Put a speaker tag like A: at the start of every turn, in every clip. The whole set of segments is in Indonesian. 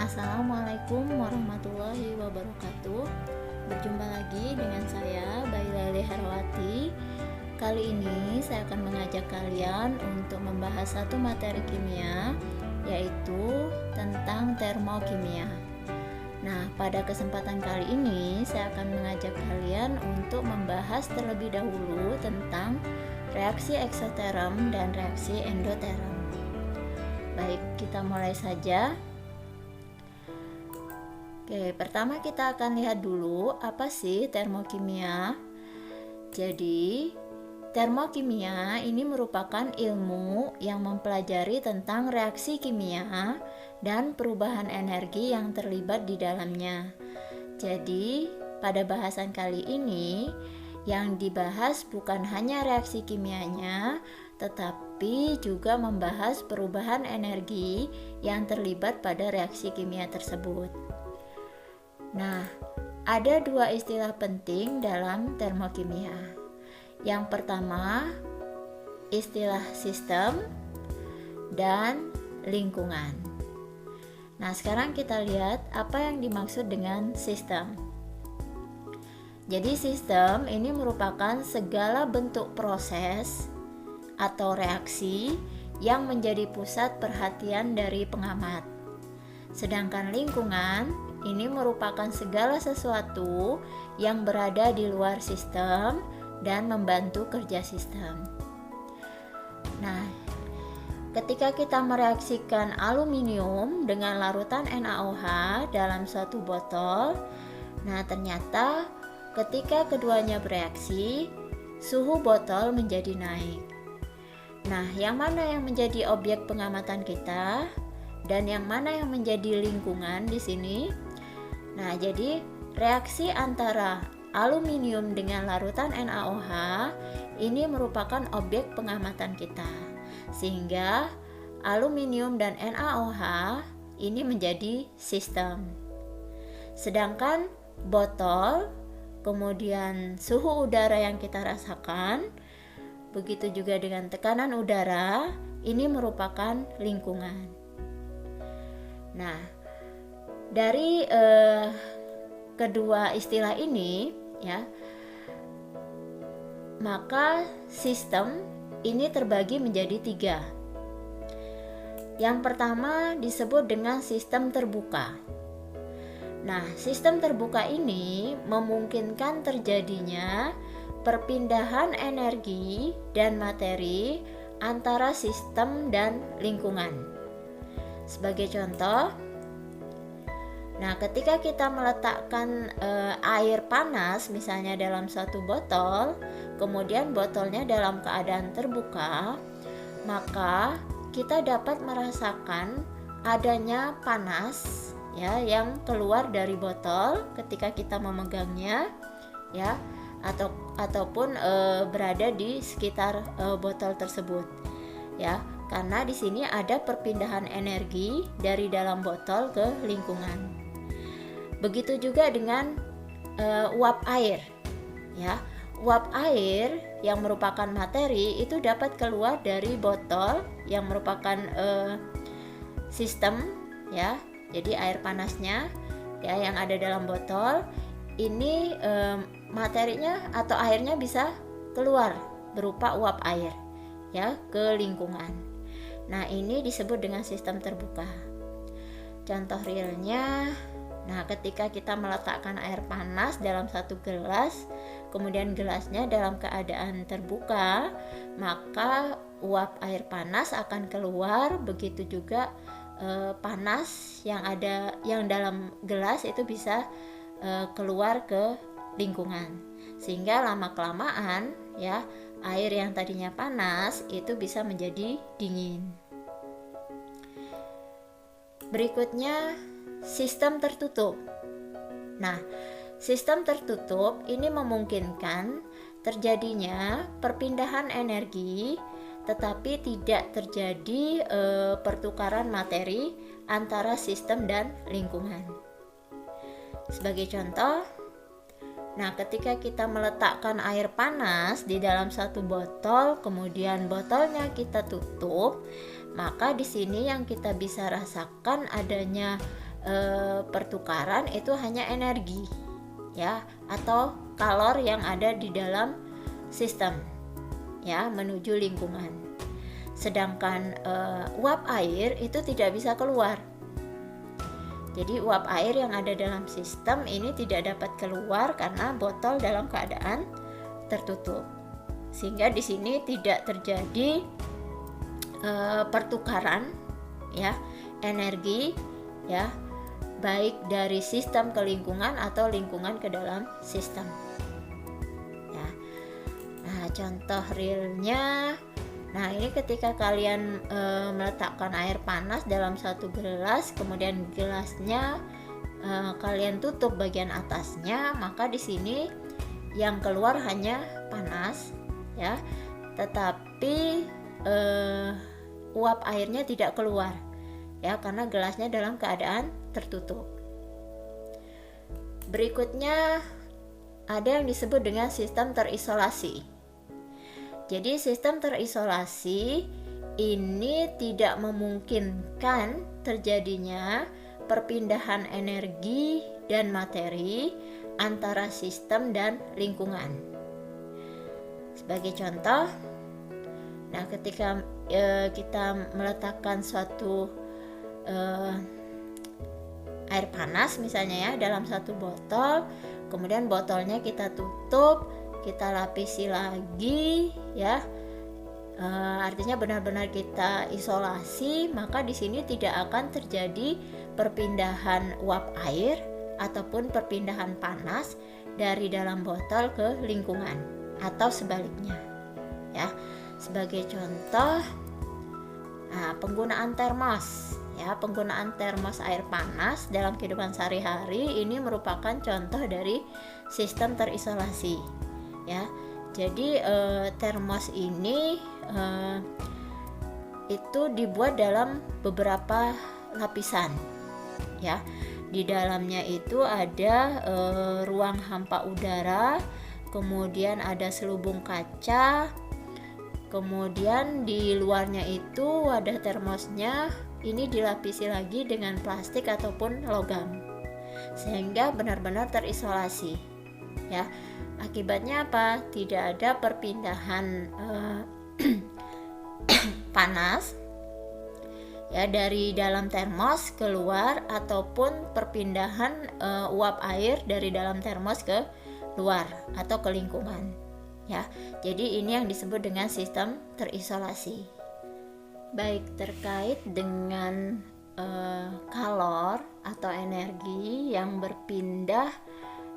A: Assalamualaikum warahmatullahi wabarakatuh. Berjumpa lagi dengan saya, Bailale Herawati. Kali ini saya akan mengajak kalian untuk membahas satu materi kimia, yaitu tentang termokimia. Nah, pada kesempatan kali ini saya akan mengajak kalian untuk membahas terlebih dahulu tentang reaksi eksoterm dan reaksi endoterm. Baik, kita mulai saja. Oke, pertama kita akan lihat dulu apa sih termokimia. Jadi, termokimia ini merupakan ilmu yang mempelajari tentang reaksi kimia dan perubahan energi yang terlibat di dalamnya. Jadi, pada bahasan kali ini yang dibahas bukan hanya reaksi kimianya, tetapi juga membahas perubahan energi yang terlibat pada reaksi kimia tersebut. Nah, ada dua istilah penting dalam termokimia. Yang pertama, istilah sistem dan lingkungan. Nah, sekarang kita lihat apa yang dimaksud dengan sistem. Jadi, sistem ini merupakan segala bentuk proses atau reaksi yang menjadi pusat perhatian dari pengamat. Sedangkan lingkungan ini merupakan segala sesuatu yang berada di luar sistem dan membantu kerja sistem. Nah, ketika kita mereaksikan aluminium dengan larutan NaOH dalam suatu botol, nah ternyata ketika keduanya bereaksi, suhu botol menjadi naik. Nah, yang mana yang menjadi objek pengamatan kita dan yang mana yang menjadi lingkungan di sini? Nah, jadi reaksi antara aluminium dengan larutan NaOH ini merupakan objek pengamatan kita. Sehingga aluminium dan NaOH ini menjadi sistem. Sedangkan botol, kemudian suhu udara yang kita rasakan, begitu juga dengan tekanan udara, ini merupakan lingkungan. Nah, dari kedua istilah ini ya, maka sistem ini terbagi menjadi tiga. Yang pertama disebut dengan sistem terbuka. Nah, sistem terbuka ini memungkinkan terjadinya perpindahan energi dan materi antara sistem dan lingkungan. Sebagai contoh, nah, ketika kita meletakkan air panas misalnya dalam suatu botol, kemudian botolnya dalam keadaan terbuka, maka kita dapat merasakan adanya panas ya yang keluar dari botol ketika kita memegangnya ya, ataupun berada di sekitar botol tersebut ya, karena di sini ada perpindahan energi dari dalam botol ke lingkungan. Begitu juga dengan uap air ya. Uap air yang merupakan materi itu dapat keluar dari botol yang merupakan sistem ya. Jadi air panasnya ya yang ada dalam botol ini materinya atau airnya bisa keluar berupa uap air ya ke lingkungan. Nah, ini disebut dengan sistem terbuka. Contoh realnya, nah, ketika kita meletakkan air panas dalam satu gelas, kemudian gelasnya dalam keadaan terbuka, maka uap air panas akan keluar, begitu juga panas yang dalam gelas itu bisa keluar ke lingkungan. Sehingga lama-kelamaan ya, air yang tadinya panas itu bisa menjadi dingin. Berikutnya, sistem tertutup. Nah, sistem tertutup ini memungkinkan terjadinya perpindahan energi tetapi tidak terjadi pertukaran materi antara sistem dan lingkungan. Sebagai contoh, nah ketika kita meletakkan air panas di dalam satu botol, kemudian botolnya kita tutup, maka di sini yang kita bisa rasakan adanya pertukaran itu hanya energi, ya, atau kalor yang ada di dalam sistem, ya, menuju lingkungan. Sedangkan uap air itu tidak bisa keluar. Jadi uap air yang ada dalam sistem ini tidak dapat keluar karena botol dalam keadaan tertutup. Sehingga di sini tidak terjadi pertukaran, ya, energi, ya, baik dari sistem ke lingkungan atau lingkungan ke dalam sistem. Ya. Nah, contoh realnya, nah ini ketika kalian meletakkan air panas dalam satu gelas, kemudian gelasnya kalian tutup bagian atasnya, maka di sini yang keluar hanya panas, ya, tetapi uap airnya tidak keluar, ya, karena gelasnya dalam keadaan tertutup. Berikutnya ada yang disebut dengan sistem terisolasi. Jadi sistem terisolasi ini tidak memungkinkan terjadinya perpindahan energi dan materi antara sistem dan lingkungan. Sebagai contoh, nah ketika kita meletakkan suatu air panas misalnya, ya, dalam satu botol, kemudian botolnya kita tutup, kita lapisi lagi, ya, artinya benar-benar kita isolasi, maka di sini tidak akan terjadi perpindahan uap air ataupun perpindahan panas dari dalam botol ke lingkungan atau sebaliknya, ya. Sebagai contoh, penggunaan termos, ya, penggunaan termos air panas dalam kehidupan sehari-hari ini merupakan contoh dari sistem terisolasi, ya. Jadi termos ini itu dibuat dalam beberapa lapisan, ya. Di dalamnya itu ada ruang hampa udara, kemudian ada selubung kaca, kemudian di luarnya itu wadah termosnya ini dilapisi lagi dengan plastik ataupun logam sehingga benar-benar terisolasi, ya. Akibatnya apa? Tidak ada perpindahan panas, ya, dari dalam termos keluar ataupun perpindahan uap air dari dalam termos ke luar atau ke lingkungan, ya. Jadi ini yang disebut dengan sistem terisolasi. Baik, terkait dengan kalor atau energi yang berpindah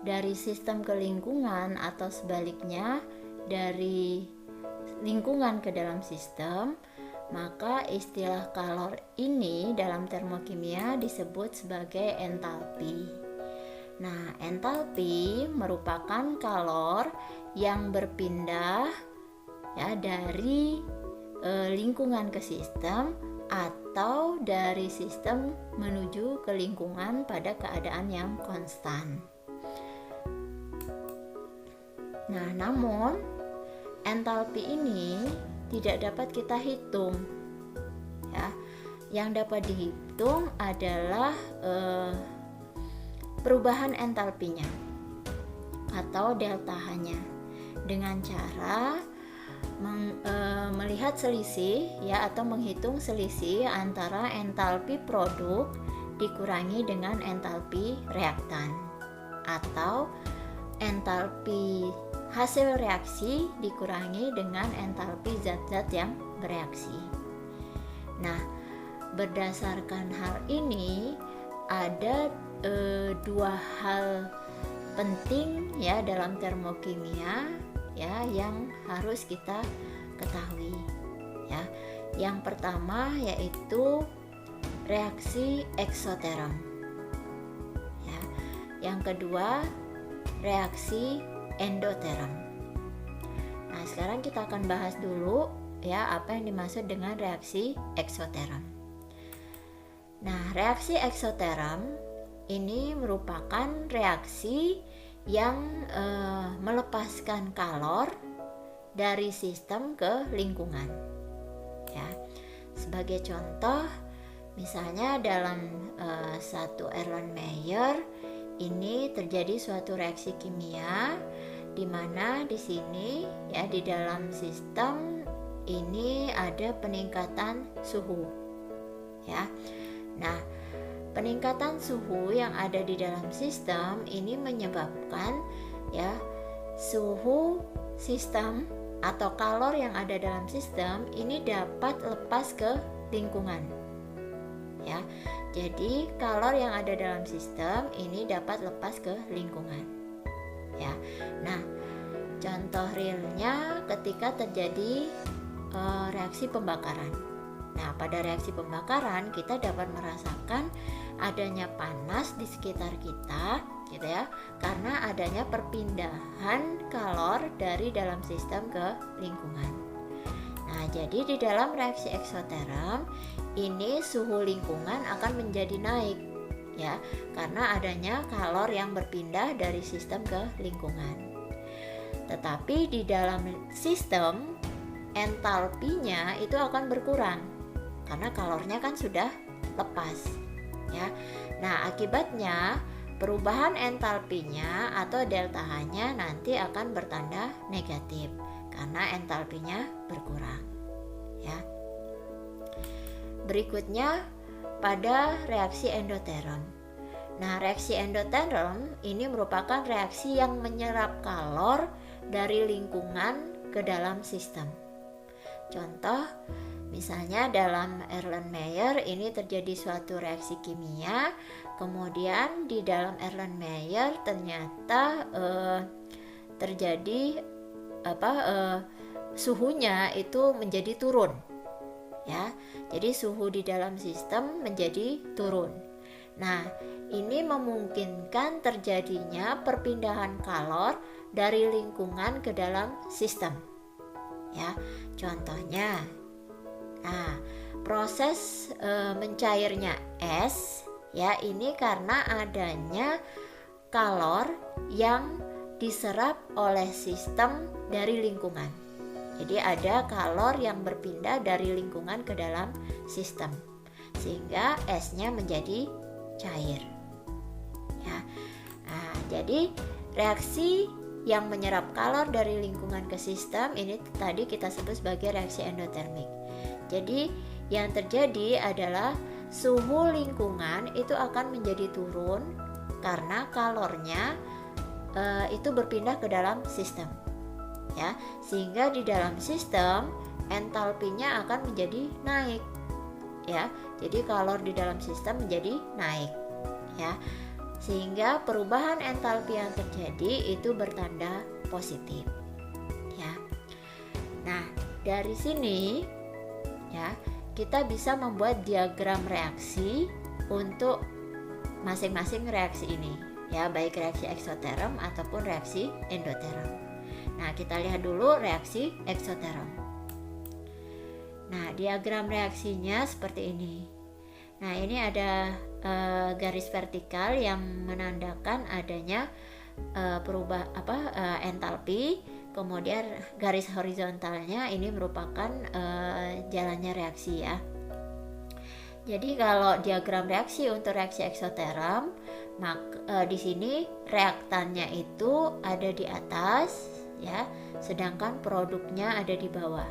A: dari sistem ke lingkungan atau sebaliknya dari lingkungan ke dalam sistem, maka istilah kalor ini dalam termokimia disebut sebagai entalpi. Nah, entalpi merupakan kalor yang berpindah, ya, dari lingkungan ke sistem atau dari sistem menuju ke lingkungan pada keadaan yang konstan. Nah, namun entalpi ini tidak dapat kita hitung, ya. Yang dapat dihitung adalah perubahan entalpinya atau delta H-nya dengan cara melihat selisih, ya, atau menghitung selisih antara entalpi produk dikurangi dengan entalpi reaktan atau entalpi hasil reaksi dikurangi dengan entalpi zat-zat yang bereaksi. Nah, berdasarkan hal ini ada dua hal penting, ya, dalam termokimia, ya, yang harus kita ketahui, ya. Yang pertama yaitu reaksi eksoterm, ya. Yang kedua reaksi endoterm. Nah, sekarang kita akan bahas dulu, ya, apa yang dimaksud dengan reaksi eksoterm. Nah, reaksi eksoterm ini merupakan reaksi yang melepaskan kalor dari sistem ke lingkungan, ya. Sebagai contoh, Misalnya dalam satu Erlenmeyer ini terjadi suatu reaksi kimia di mana di sini ya di dalam sistem ini ada peningkatan suhu ya. Nah, peningkatan suhu yang ada di dalam sistem ini menyebabkan ya suhu sistem atau kalor yang ada dalam sistem ini dapat lepas ke lingkungan ya. Jadi kalor yang ada dalam sistem ini dapat lepas ke lingkungan ya. Nah, contoh realnya ketika terjadi reaksi pembakaran. Nah, pada reaksi pembakaran kita dapat merasakan adanya panas di sekitar kita gitu ya, karena adanya perpindahan kalor dari dalam sistem ke lingkungan. Nah, jadi di dalam reaksi eksoterm ini suhu lingkungan akan menjadi naik ya, karena adanya kalor yang berpindah dari sistem ke lingkungan. Tetapi di dalam sistem entalpinya itu akan berkurang karena kalornya kan sudah lepas ya. Nah, akibatnya perubahan entalpinya atau delta H-nya nanti akan bertanda negatif karena entalpinya berkurang ya. Berikutnya pada reaksi endoterm. Nah, reaksi endoterm ini merupakan reaksi yang menyerap kalor dari lingkungan ke dalam sistem. Contoh, misalnya dalam Erlenmeyer ini terjadi suatu reaksi kimia, kemudian di dalam Erlenmeyer ternyata terjadi suhunya itu menjadi turun ya. Jadi suhu di dalam sistem menjadi turun. Nah, ini memungkinkan terjadinya perpindahan kalor dari lingkungan ke dalam sistem ya. Contohnya, nah, proses mencairnya es ya, ini karena adanya kalor yang diserap oleh sistem dari lingkungan. Jadi ada kalor yang berpindah dari lingkungan ke dalam sistem sehingga esnya menjadi cair ya. Nah, jadi reaksi yang menyerap kalor dari lingkungan ke sistem ini tadi kita sebut sebagai reaksi endotermik. Jadi yang terjadi adalah suhu lingkungan itu akan menjadi turun karena kalornya itu berpindah ke dalam sistem ya, sehingga di dalam sistem entalpinya akan menjadi naik ya. Jadi kalor di dalam sistem menjadi naik ya, sehingga perubahan entalpi yang terjadi itu bertanda positif ya. Nah, dari sini ya kita bisa membuat diagram reaksi untuk masing-masing reaksi ini ya, baik reaksi eksoterm ataupun reaksi endoterm. Nah, kita lihat dulu reaksi eksoterm. Nah, diagram reaksinya seperti ini. Nah, ini ada garis vertikal yang menandakan adanya entalpi, kemudian garis horizontalnya ini merupakan jalannya reaksi ya. Jadi kalau diagram reaksi untuk reaksi eksoterm, di sini reaktannya itu ada di atas ya, sedangkan produknya ada di bawah.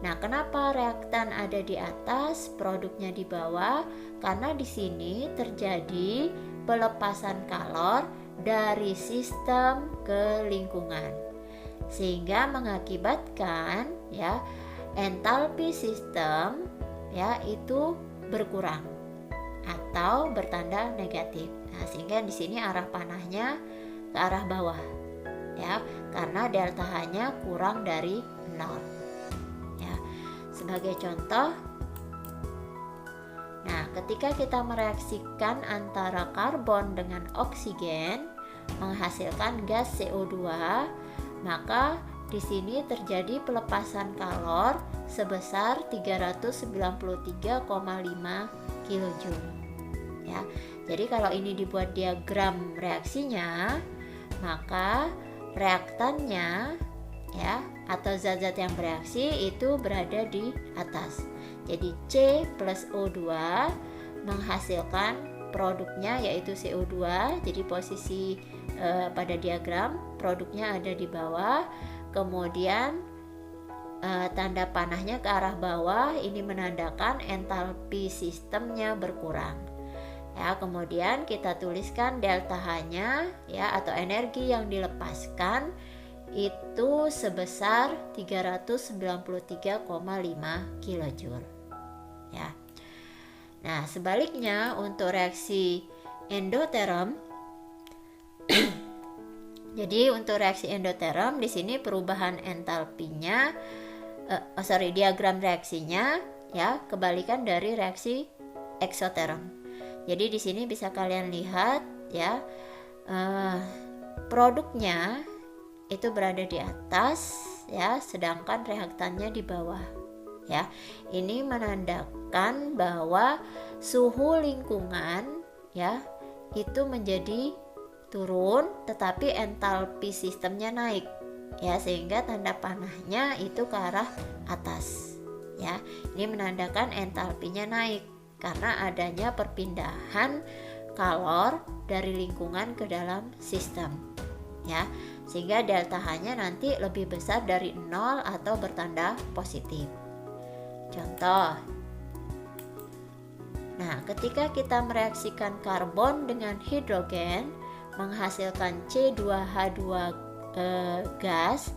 A: Nah, kenapa reaktan ada di atas, produknya di bawah? Karena di sini terjadi pelepasan kalor dari sistem ke lingkungan, sehingga mengakibatkan ya entalpi sistem ya itu berkurang atau bertanda negatif. Nah, sehingga di sini arah panahnya ke arah bawah ya, karena delta H-nya kurang dari 0. Sebagai contoh, nah ketika kita mereaksikan antara karbon dengan oksigen menghasilkan gas CO2, maka di sini terjadi pelepasan kalor sebesar 393,5 kJ. Ya, jadi kalau ini dibuat diagram reaksinya, maka reaktannya ya atau zat-zat yang bereaksi itu berada di atas. Jadi C plus O2 menghasilkan produknya yaitu CO2. Jadi posisi pada diagram produknya ada di bawah, kemudian tanda panahnya ke arah bawah, ini menandakan entalpi sistemnya berkurang. Ya, kemudian kita tuliskan delta H-nya ya, atau energi yang dilepaskan itu sebesar 393,5 kilojoule. Ya. Nah, sebaliknya untuk reaksi endoterm jadi untuk reaksi endoterm di sini perubahan entalpinya diagram reaksinya ya kebalikan dari reaksi eksoterm. Jadi di sini bisa kalian lihat ya, produknya itu berada di atas ya, sedangkan reaktannya di bawah ya. Ini menandakan bahwa suhu lingkungan ya itu menjadi turun, tetapi entalpi sistemnya naik ya, sehingga tanda panahnya itu ke arah atas ya. Ini menandakan entalpinya naik karena adanya perpindahan kalor dari lingkungan ke dalam sistem ya, sehingga delta H-nya nanti lebih besar dari 0 atau bertanda positif. Contoh, nah ketika kita mereaksikan karbon dengan hidrogen menghasilkan C2H2 gas,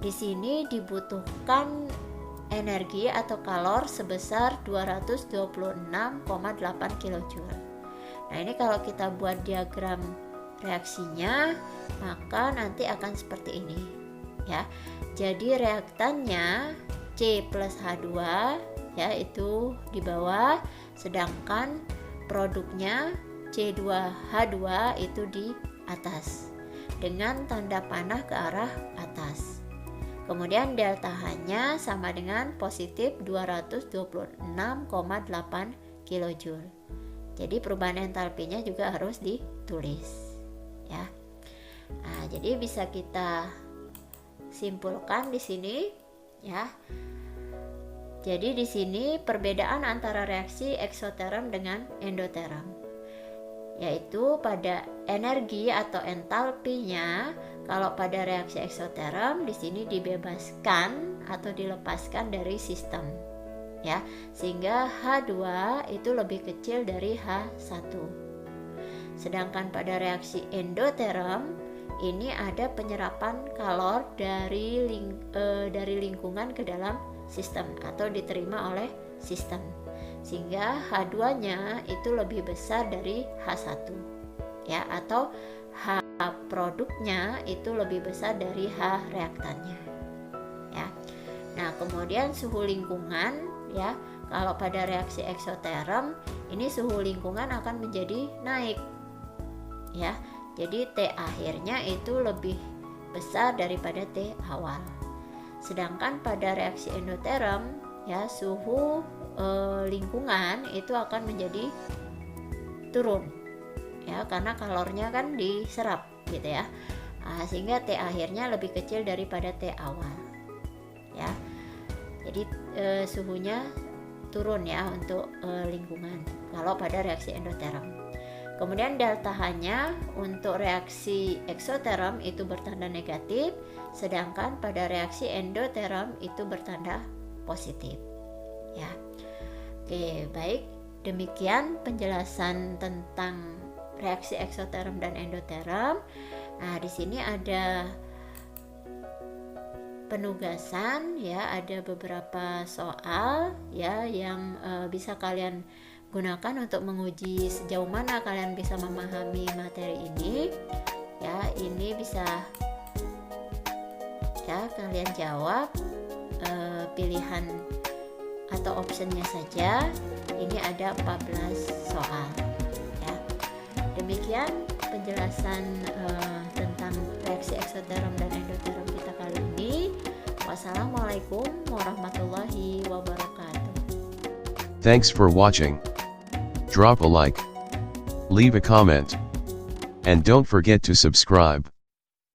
A: di sini dibutuhkan energi atau kalor sebesar 226,8 kilojoule. Nah, ini kalau kita buat diagram reaksinya, maka nanti akan seperti ini ya. Jadi reaktannya C plus H2 ya itu di bawah, sedangkan produknya C2H2 itu di atas dengan tanda panah ke arah atas. Kemudian delta H-nya sama dengan positif 226,8 kilojoule. Jadi perubahan entalpinya juga harus ditulis ya. Nah, jadi bisa kita simpulkan di sini ya. Jadi di sini perbedaan antara reaksi eksoterm dengan endoterm, yaitu pada energi atau entalpinya. Kalau pada reaksi eksoterm di sini dibebaskan atau dilepaskan dari sistem ya, sehingga H2 itu lebih kecil dari H1. Sedangkan pada reaksi endoterm ini ada penyerapan kalor dari lingkungan ke dalam sistem atau diterima oleh sistem, sehingga H2-nya itu lebih besar dari H1 ya, atau H produknya itu lebih besar dari H reaktannya ya. Nah, kemudian suhu lingkungan ya, kalau pada reaksi eksoterm ini suhu lingkungan akan menjadi naik ya. Jadi T akhirnya itu lebih besar daripada T awal. Sedangkan pada reaksi endoterm ya, suhu lingkungan itu akan menjadi turun ya, karena kalornya kan diserap gitu ya. Sehingga T akhirnya lebih kecil daripada T awal ya. Jadi suhunya turun ya untuk lingkungan kalau pada reaksi endoterm. Kemudian delta H-nya untuk reaksi eksoterm itu bertanda negatif, sedangkan pada reaksi endoterm itu bertanda positif ya. Oke, baik, demikian penjelasan tentang reaksi eksoterm dan endoterm. Nah, di sini ada penugasan ya, ada beberapa soal ya yang bisa kalian gunakan untuk menguji sejauh mana kalian bisa memahami materi ini ya. Ini bisa ya kalian jawab pilihan atau optionnya saja. Ini ada 14 soal ya. Demikian penjelasan tentang reaksi eksoterm dan endoterm kita kali ini. Wassalamualaikum warahmatullahi wabarakatuh.
B: Thanks for watching. Drop a like, leave a comment, and don't forget to subscribe.